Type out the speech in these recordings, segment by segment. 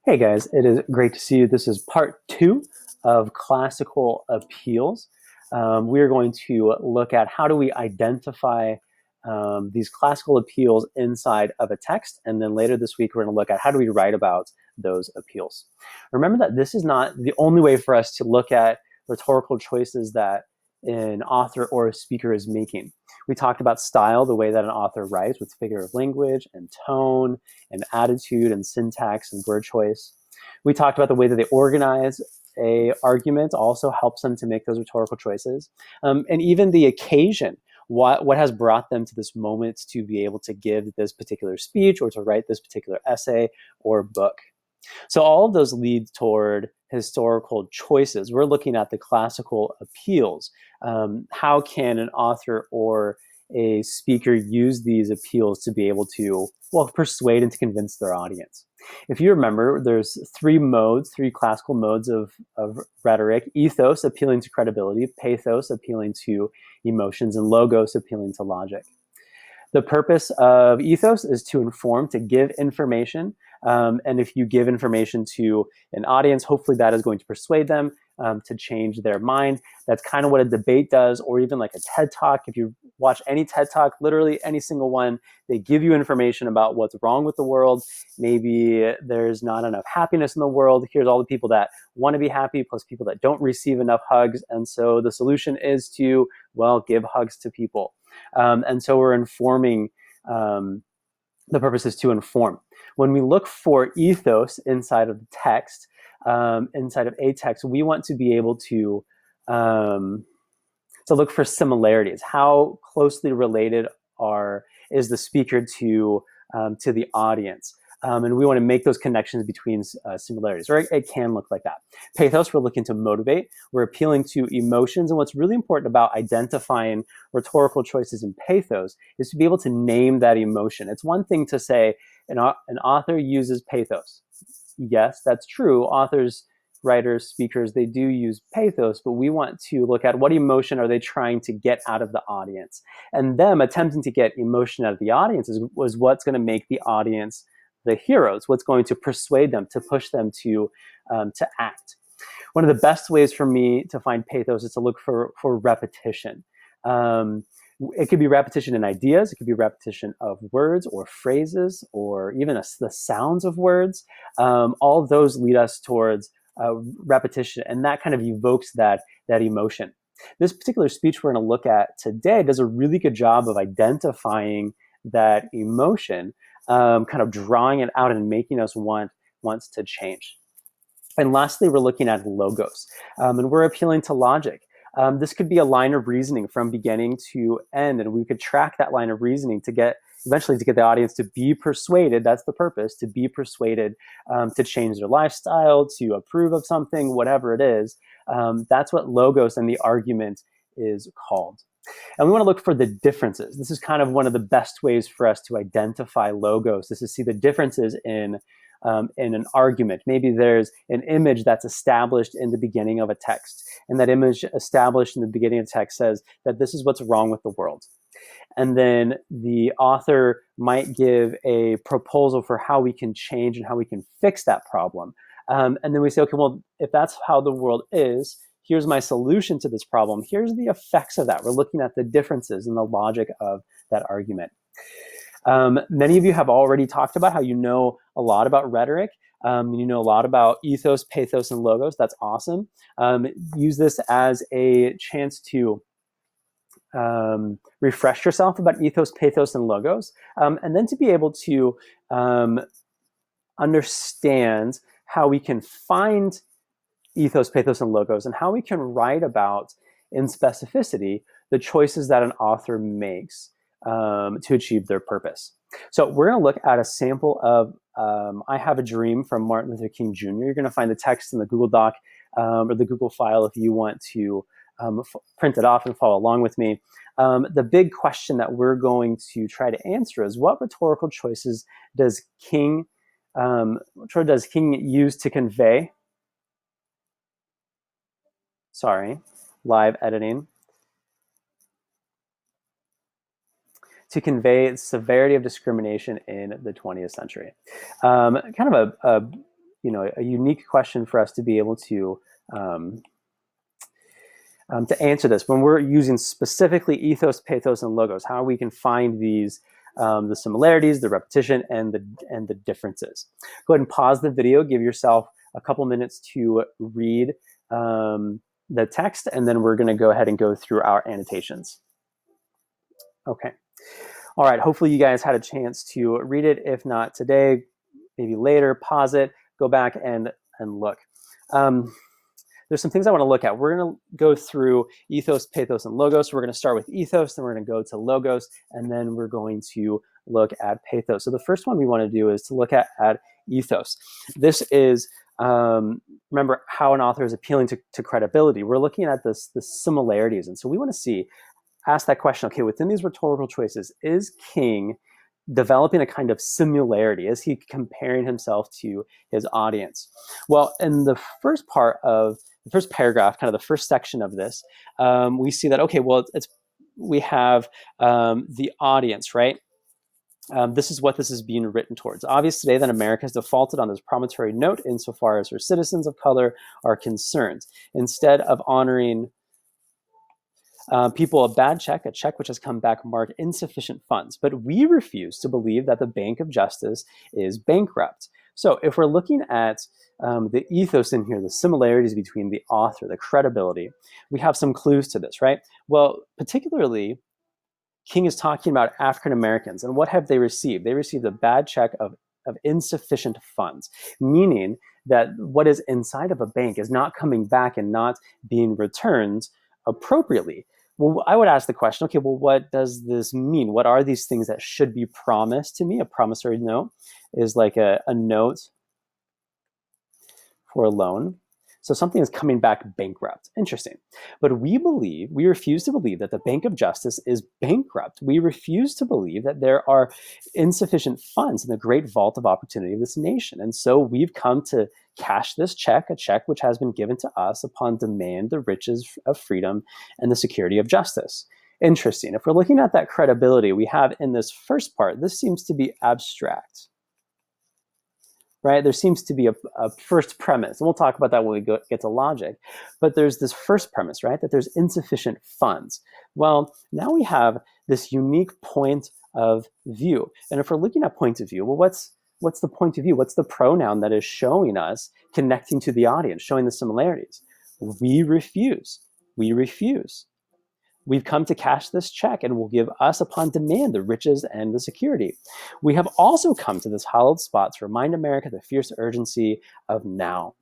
Hey guys, it is great to see you. This is part two of classical appeals. We are going to look at how do we identify these classical appeals inside of a text, and then later this week we're going to look at how do we write about those appeals. Remember that this is not the only way for us to look at rhetorical choices that an author or a speaker is making. We talked about style, the way that an author writes with figure of language and tone and attitude and syntax and word choice. We talked about the way that they organize a argument also helps them to make those rhetorical choices. And even the occasion, what has brought them to this moment to be able to give this particular speech or to write this particular essay or book. So all of those lead toward historical choices. We're looking at the classical appeals. How can an author or a speaker use these appeals to be able to, well, persuade and to convince their audience? If you remember, there's three classical modes of rhetoric: ethos, appealing to credibility; pathos, appealing to emotions; and logos, appealing to logic. The purpose of ethos is to inform, to give information. And if you give information to an audience, hopefully that is going to persuade them to change their mind. That's kind of what a debate does, or even like a TED Talk. If you watch any TED Talk, literally any single one, they give you information about what's wrong with the world. Maybe there's not enough happiness in the world. Here's all the people that want to be happy, plus people that don't receive enough hugs. And so the solution is to, well, give hugs to people. And so we're informing, the purpose is to inform. When we look for ethos inside of the text, inside of a text, we want to be able to look for similarities. How closely related is the speaker to the audience? And we want to make those connections between similarities, or it can look like that. Pathos, we're looking to motivate. We're appealing to emotions. And what's really important about identifying rhetorical choices in pathos is to be able to name that emotion. It's one thing to say an author uses pathos. Yes, that's true. Authors, writers, speakers, they do use pathos, but we want to look at what emotion are they trying to get out of the audience. And them attempting to get emotion out of the audience was what's going to make the audience the heroes, what's going to persuade them, to push them to act. One of the best ways for me to find pathos is to look for repetition. It could be repetition in ideas, it could be repetition of words or phrases, or even the sounds of words. All of those lead us towards repetition, and that kind of evokes that emotion. This particular speech we're going to look at today does a really good job of identifying that emotion, kind of drawing it out and making us want to change. And lastly, we're looking at logos, and we're appealing to logic. This could be a line of reasoning from beginning to end, and we could track that line of reasoning eventually to get the audience to be persuaded. That's the purpose, to be persuaded to change their lifestyle, to approve of something, whatever it is. That's what logos and the argument is called. And we want to look for the differences. This is kind of one of the best ways for us to identify logos. This is see the differences in an argument. Maybe there's an image that's established in the beginning of a text, and that image established in the beginning of the text says that this is what's wrong with the world. And then the author might give a proposal for how we can change and how we can fix that problem. And then we say, okay, well, if that's how the world is, here's my solution to this problem. Here's the effects of that. We're looking at the differences in the logic of that argument. Many of you have already talked about how you know a lot about rhetoric. You know a lot about ethos, pathos, and logos. That's awesome. Use this as a chance to refresh yourself about ethos, pathos, and logos, and then to be able to understand how we can find ethos, pathos, and logos, and how we can write about, in specificity, the choices that an author makes to achieve their purpose. So we're going to look at a sample of I Have a Dream from Martin Luther King Jr. You're going to find the text in the Google Doc or the Google file if you want to print it off and follow along with me. The big question that we're going to try to answer is, what rhetorical choices does King use to convey? Sorry, live editing. To convey the severity of discrimination in the 20th century. Kind of a unique question for us to be able to answer this when we're using specifically ethos, pathos, and logos. How we can find these, the similarities, the repetition, and the differences. Go ahead and pause the video. Give yourself a couple minutes to read the text, and then we're going to go ahead and go through our annotations. Okay. All right. Hopefully you guys had a chance to read it. If not today, maybe later. Pause it. Go back and look. There's some things I want to look at. We're going to go through ethos, pathos, and logos. We're going to start with ethos, then we're going to go to logos, and then we're going to look at pathos. So the first one we want to do is to look at ethos. This is, remember, how an author is appealing to credibility. We're looking at the similarities. And so we want to ask that question, okay, within these rhetorical choices, is King developing a kind of similarity? Is he comparing himself to his audience? Well, in the first part of the first paragraph, kind of the first section of this, we see that, okay, well, we have the audience, right? This is what this is being written towards. Obvious today that America has defaulted on this promissory note insofar as her citizens of color are concerned. Instead of honoring people a bad check, a check which has come back marked insufficient funds. But we refuse to believe that the Bank of Justice is bankrupt. So if we're looking at the ethos in here, the similarities between the author, the credibility, we have some clues to this, right? Well, particularly, King is talking about African Americans, and what have they received? They received a bad check of insufficient funds, meaning that what is inside of a bank is not coming back and not being returned appropriately. Well, I would ask the question, okay, well, what does this mean? What are these things that should be promised to me? A promissory note is like a note for a loan. So something is coming back bankrupt. Interesting. But we refuse to believe that the Bank of Justice is bankrupt. We refuse to believe that there are insufficient funds in the great vault of opportunity of this nation. And so we've come to cash this check, a check which has been given to us upon demand, the riches of freedom and the security of justice. Interesting. If we're looking at that credibility we have in this first part, this seems to be abstract. Right? There seems to be a first premise, and we'll talk about that when we get to logic. But there's this first premise, right? That there's insufficient funds. Well, now we have this unique point of view. And if we're looking at point of view, well, what's the point of view? What's the pronoun that is showing us, connecting to the audience, showing the similarities? We refuse. We refuse. We've come to cash this check and will give us upon demand the riches and the security. We have also come to this hallowed spot to remind America the fierce urgency of now.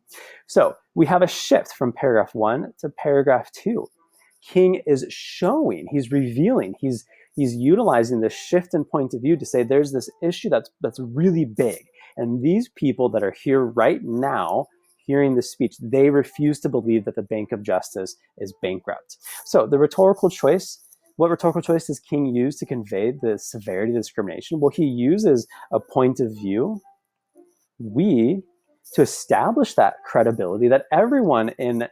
So we have a shift from paragraph 1 to paragraph 2. King is showing, he's revealing, he's utilizing this shift in point of view to say there's this issue that's really big. And these people that are here right now hearing this speech, they refuse to believe that the Bank of Justice is bankrupt. So the rhetorical choice, what rhetorical choice does King use to convey the severity of discrimination? Well, he uses a point of view, to establish that credibility that everyone in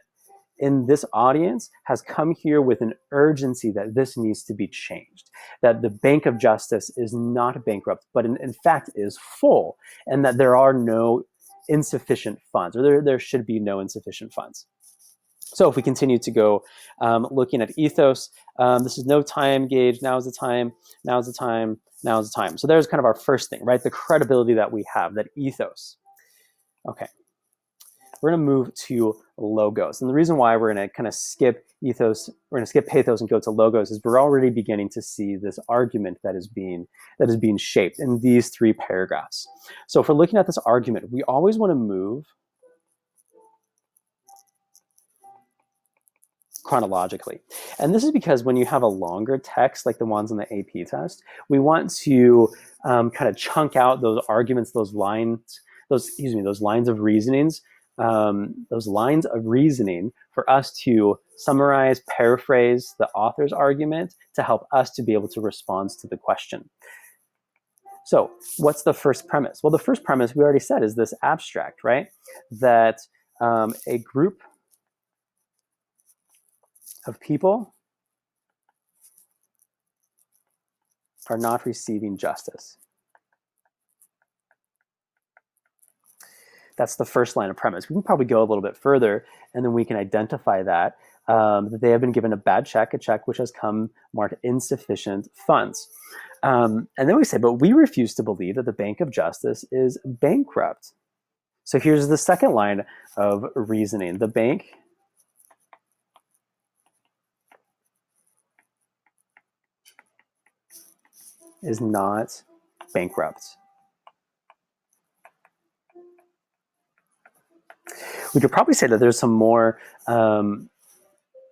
this audience has come here with an urgency that this needs to be changed, that the Bank of Justice is not bankrupt, but in fact is full, and that there are no insufficient funds, or there should be no insufficient funds. So if we continue to go looking at ethos, this is no time gauge, now is the time, now is the time, now is the time. So there's kind of our first thing, right? The credibility that we have, that ethos. Okay. We're going to move to logos. And the reason why we're going to kind of skip ethos, we're going to skip pathos and go to logos is we're already beginning to see this argument that is being shaped in these 3 paragraphs. So if we're looking at this argument, we always want to move chronologically. And this is because when you have a longer text like the ones on the AP test, we want to kind of chunk out those arguments, those lines of reasonings, those lines of reasoning for us to summarize, paraphrase the author's argument to help us to be able to respond to the question. So what's the first premise? Well, the first premise we already said is this abstract, right? That a group of people are not receiving justice. That's the first line of premise. We can probably go a little bit further, and then we can identify that they have been given a bad check, a check which has come marked insufficient funds. And then we say, but we refuse to believe that the Bank of Justice is bankrupt. So here's the second line of reasoning. The bank is not bankrupt. We could probably say that there's some more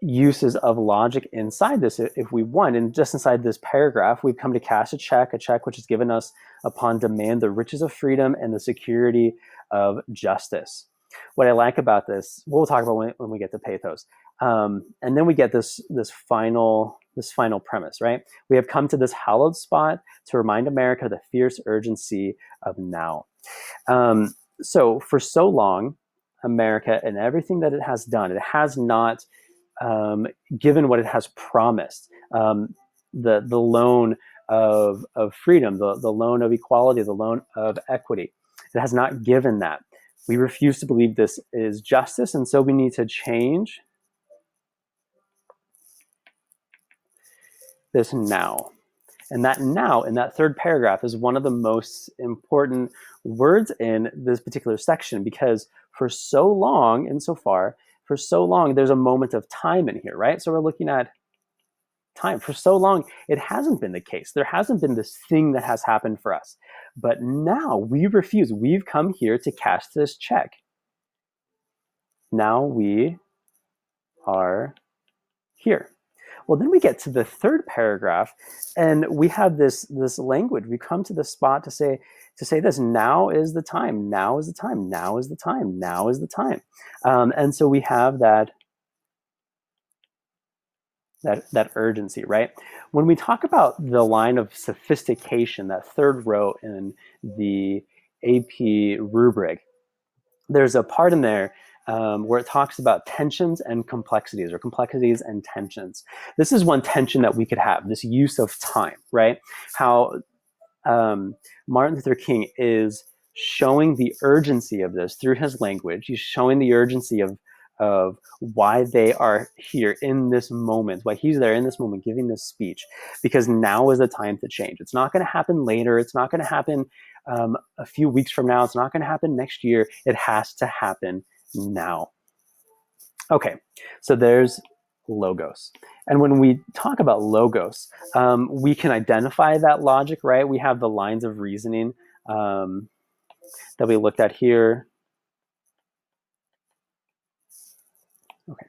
uses of logic inside this if we want. And just inside this paragraph, we've come to cash a check which is given us upon demand the riches of freedom and the security of justice. What I like about this, we'll talk about when we get to pathos. And then we get this final premise, right? We have come to this hallowed spot to remind America of the fierce urgency of now. So for so long, America and everything that it has done, it has not given what it has promised. The loan of freedom, the loan of equality, the loan of equity. It has not given that. We refuse to believe this is justice, and so we need to change this now. And that now, in that third paragraph, is one of the most important words in this particular section, because for so long, for so long, there's a moment of time in here, right? So we're looking at time. For so long, it hasn't been the case. There hasn't been this thing that has happened for us. But now we refuse. We've come here to cash this check. Now we are here. Well, then we get to the third paragraph, and we have this language. We come to the spot to say this: now is the time. Now is the time. Now is the time. Now is the time. And so we have that urgency, right? When we talk about the line of sophistication, that third row in the AP rubric, there's a part in there where it talks about tensions and complexities, or complexities and tensions. This is one tension that we could have, this use of time, right? How Martin Luther King is showing the urgency of this through his language. He's showing the urgency of why they are here in this moment, why he's there in this moment giving this speech, because now is the time to change. It's not going to happen later. It's not going to happen a few weeks from now. It's not going to happen next year. It has to happen now. Okay, so there's logos. And when we talk about logos, we can identify that logic, right? We have the lines of reasoning that we looked at here. Okay.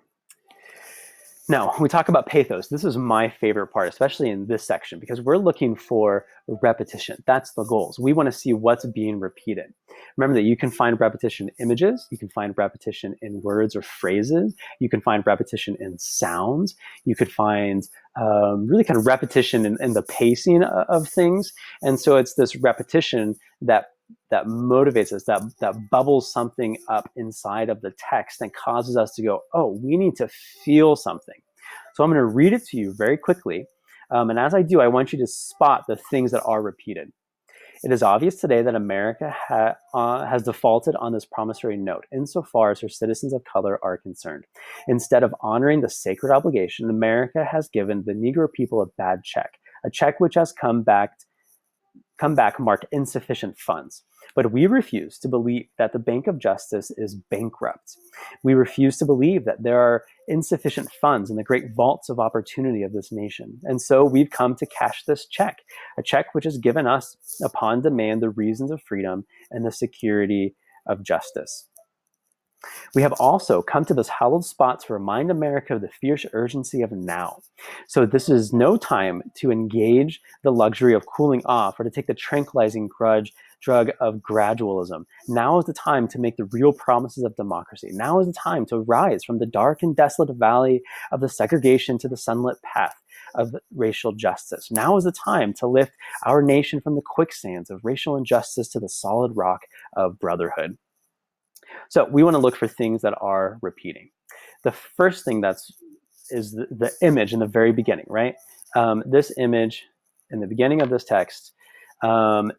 Now, when we talk about pathos, this is my favorite part, especially in this section, because we're looking for repetition. That's the goals. We want to see what's being repeated. Remember that you can find repetition in images, you can find repetition in words or phrases, you can find repetition in sounds, you could find really kind of repetition in the pacing of things. And so it's this repetition that motivates us, that bubbles something up inside of the text and causes us to go, oh, we need to feel something. So I'm going to read it to you very quickly. And as I do, I want you to spot the things that are repeated. It is obvious today that America has defaulted on this promissory note insofar as her citizens of color are concerned. Instead of honoring the sacred obligation, America has given the Negro people a bad check, a check which has come back marked insufficient funds. But we refuse to believe that the Bank of Justice is bankrupt. We refuse to believe that there are insufficient funds in the great vaults of opportunity of this nation. And so we've come to cash this check, a check which has given us upon demand the reasons of freedom and the security of justice. We have also come to this hallowed spot to remind America of the fierce urgency of now. So this is no time to engage the luxury of cooling off or to take the tranquilizing drug of gradualism. Now is the time to make the real promises of democracy. Now is the time to rise from the dark and desolate valley of the segregation to the sunlit path of racial justice. Now is the time to lift our nation from the quicksands of racial injustice to the solid rock of brotherhood. So we want to look for things that are repeating. The first thing is the image in the very beginning, right? This image in the beginning of this text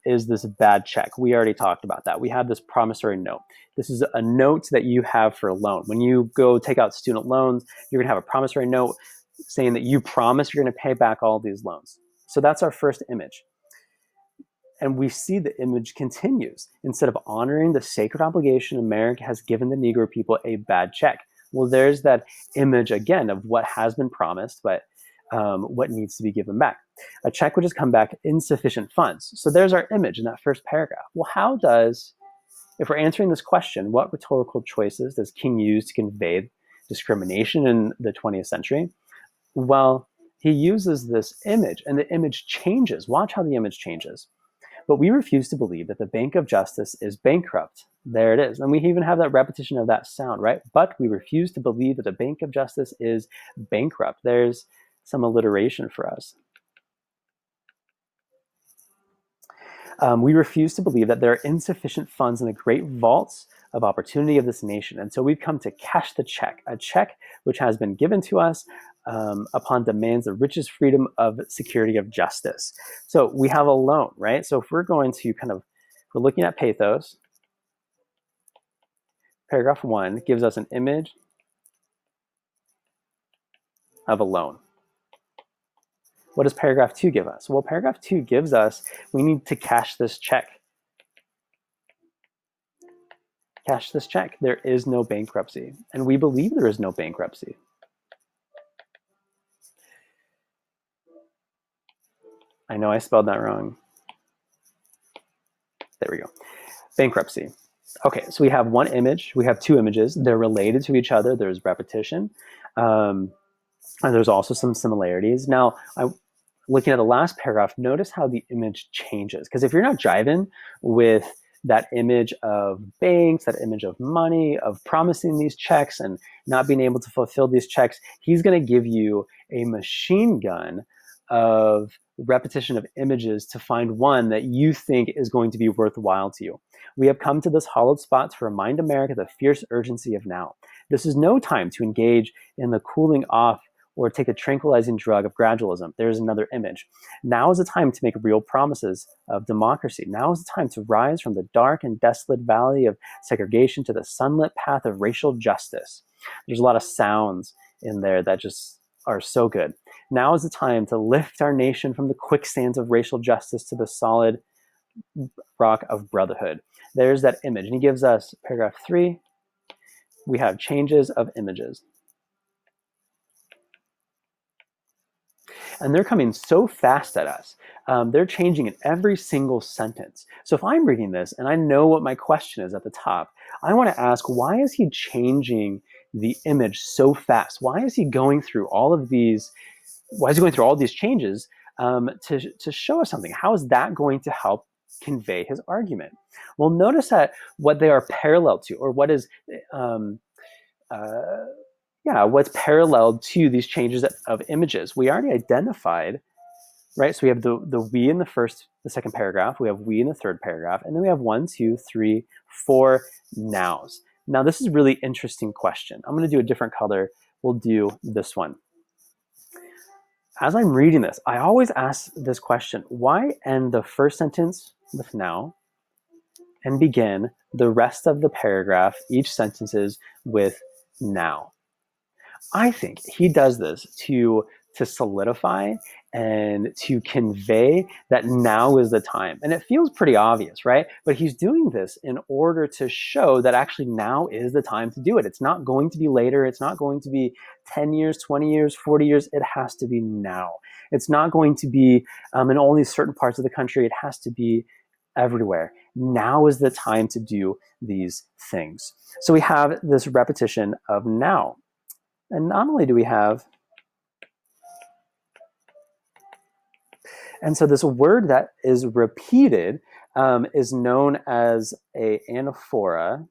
is this bad check. We already talked about that. We have this promissory note. This is a note that you have for a loan. When you go take out student loans, you're going to have a promissory note saying that you promise you're going to pay back all these loans. So that's our first image. And we see the image continues. Instead of honoring the sacred obligation, America has given the Negro people a bad check. Well, there's that image again of what has been promised, but what needs to be given back. A check which has come back insufficient funds. So there's our image in that first paragraph. Well, if we're answering this question, what rhetorical choices does King use to convey discrimination in the 20th century? Well, he uses this image, and the image changes. Watch how the image changes. But we refuse to believe that the Bank of Justice is bankrupt. There it is. And we even have that repetition of that sound, right? But we refuse to believe that the Bank of Justice is bankrupt. There's some alliteration for us. We refuse to believe that there are insufficient funds in the great vaults of opportunity of this nation. And so we've come to cash the check, a check which has been given to us upon demands of richest freedom of security of justice. So we have a loan, right? So if we're going to we're looking at pathos, paragraph 1 gives us an image of a loan. What does paragraph 2 give us? Well, paragraph 2 gives us, we need to cash this check. Cash this check. There is no bankruptcy. And we believe there is no bankruptcy. I know I spelled that wrong. There we go. Bankruptcy. Okay, so we have one image. We have two images. They're related to each other. There's repetition. And there's also some similarities. Now, looking at the last paragraph, notice how the image changes. Because if you're not driving with that image of banks, that image of money, of promising these checks and not being able to fulfill these checks, he's going to give you a machine gun of repetition of images to find one that you think is going to be worthwhile to you. We have come to this hollowed spot to remind America the fierce urgency of now. This is no time to engage in the cooling off or take a tranquilizing drug of gradualism. There's another image. Now is the time to make real promises of democracy. Now is the time to rise from the dark and desolate valley of segregation to the sunlit path of racial justice. There's a lot of sounds in there that just are so good. Now is the time to lift our nation from the quicksands of racial justice to the solid rock of brotherhood. There's that image. And he gives us paragraph 3. We have changes of images. And they're coming so fast at us. They're changing in every single sentence. So if I'm reading this and I know what my question is at the top, I want to ask, why is he changing the image so fast? Why is he going through all of these? Why is he going through all these changes to show us something? How is that going to help convey his argument? Well, notice that what they are parallel to, or what is what's parallel to these changes of images. We already identified, right? So we have the we in the second paragraph, we have we in the third paragraph, and then we have 1, 2, 3, 4 nows. Now this is a really interesting question. I'm going to do a different color. We'll do this one. As I'm reading this, I always ask this question: why end the first sentence with now and begin the rest of the paragraph, each sentences, with now? I think he does this to solidify and to convey that now is the time. And it feels pretty obvious, right? But he's doing this in order to show that actually now is the time to do it. It's not going to be later. It's not going to be 10 years, 20 years, 40 years. It has to be now. It's not going to be in only certain parts of the country. It has to be everywhere. Now is the time to do these things. So we have this repetition of now. And not only do we have, and so this word that is repeated is known as an anaphora.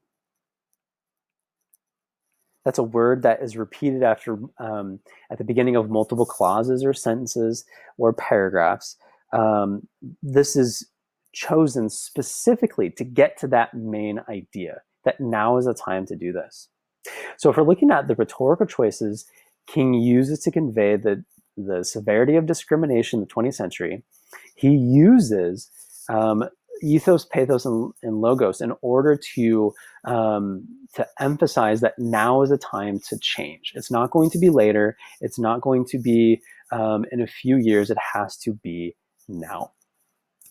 That's a word that is repeated after at the beginning of multiple clauses or sentences or paragraphs. This is chosen specifically to get to that main idea, that now is the time to do this. So if we're looking at the rhetorical choices King uses to convey the severity of discrimination in the 20th century, he uses Ethos, pathos, and logos in order to emphasize that now is a time to change. It's not going to be later. It's not going to be in a few years. It has to be now.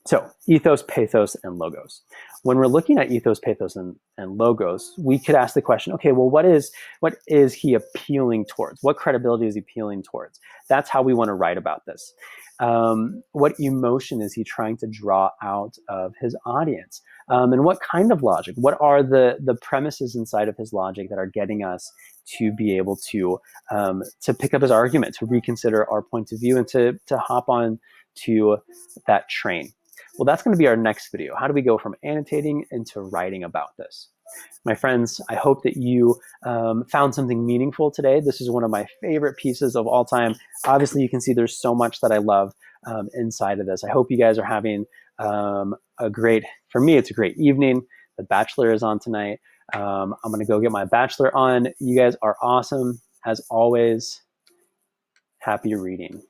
So ethos, pathos, and logos. When we're looking at ethos, pathos, and logos, we could ask the question, okay, well, what is he appealing towards? What credibility is he appealing towards? That's how we want to write about this. What emotion is he trying to draw out of his audience? And what kind of logic? What are the premises inside of his logic that are getting us to be able to pick up his argument, to reconsider our point of view, and to hop on to that train? Well, that's going to be our next video. How do we go from annotating into writing about this? My friends, I hope that you found something meaningful today. This is one of my favorite pieces of all time. Obviously, you can see there's so much that I love inside of this. I hope you guys are having for me, it's a great evening. The Bachelor is on tonight. I'm going to go get my Bachelor on. You guys are awesome. As always, happy reading.